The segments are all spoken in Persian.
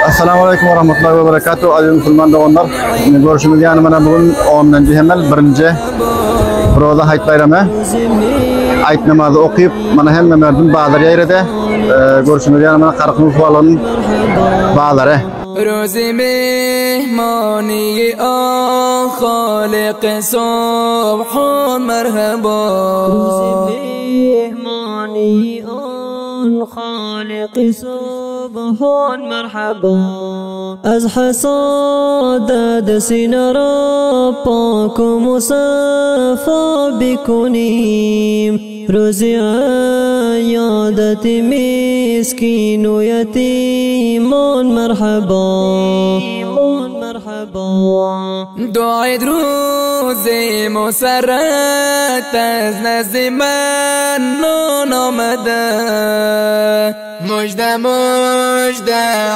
Assalamu alaikum warahmatullahi wabarakatuh. Aziz musulman doğanlar, görüşümüz yani mana bugün 10 Cihemel birinci Roza Hayt Bayramı. Ayet namazı okuyup mana hemme merdin bağlar yerede. Görüşümüz yani mana Qaraqmul Fualonun bağları. روزی مهمانی آن خالق صبح مرحبا روزی مهمانی آن خالق صبح مرحبا از حساد دسینا را پاک و مصفا بکنیم روزی عیادت مسکین و یتیمان مرحبا دعای روز مسرت از نزد من آمده مجد مجد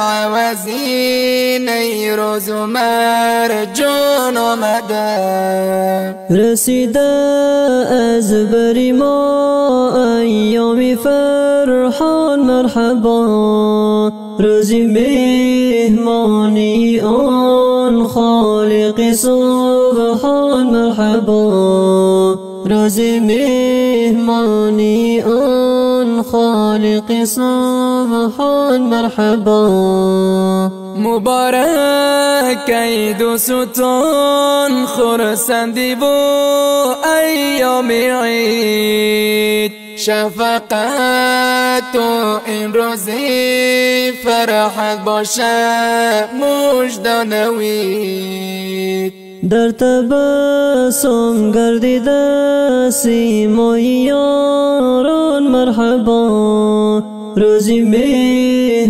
عوضی نیروز و مرجان آمده رسیده از بری ما ایام فرحان مرحبا روزی مهمانی آن خالق سبحان مرحبا روزی مهمانی آن خالق سبحان مرحبا مبارک عید و ستون خرسندی و ایام عید شفقت و این روزی فرحت باشه مجد و نوید در تبسم گردیده سیمای یاران مرحبا روزی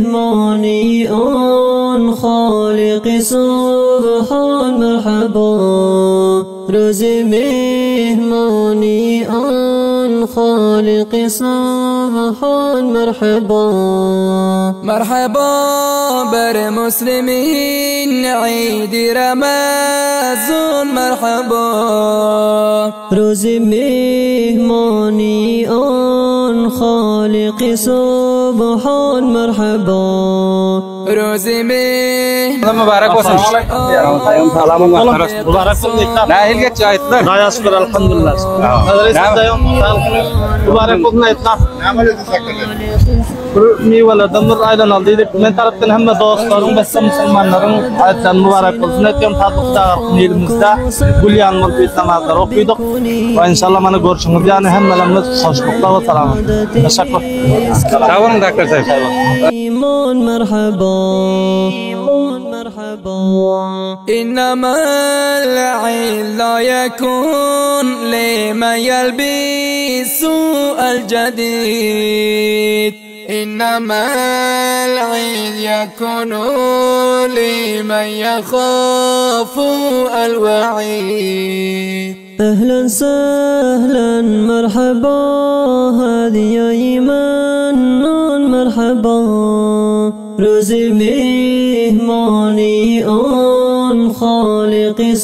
مهمانی آن خالق سبحان مرحبا روزی مهمانی آن خالق سبحان مرحبا مرحبا بر مسلمین عید رمضان مرحبا روزی مهمانی آن خالق سبحان مرحبا روزی مبارک باشن سلام مبارک نه هیچ چایتlar Gayet şükür elhamdülillah. Mübarek olsun ayetler. Meyvelerden bir aylan aldıydık. Men taraftan hem dostlarım ve Müslümanların ayetler mübarek olsun. Etiyom tatlıkta elimizde Gülyan Mülkü namazlar okuyorduk. Ve inşallah bana görüşümüz yani hemmelerimiz hoşlukla ve selamet. Teşekkür. Sağ olun doktor sayın. إيمان مرحبا إنما العين لا يكون لمن يلبس الجديد إنما العين يكون لمن يخاف الوعيد أهلا سهلا مرحبا هذه إيمان مرحبا روزی مهمانی آن خالق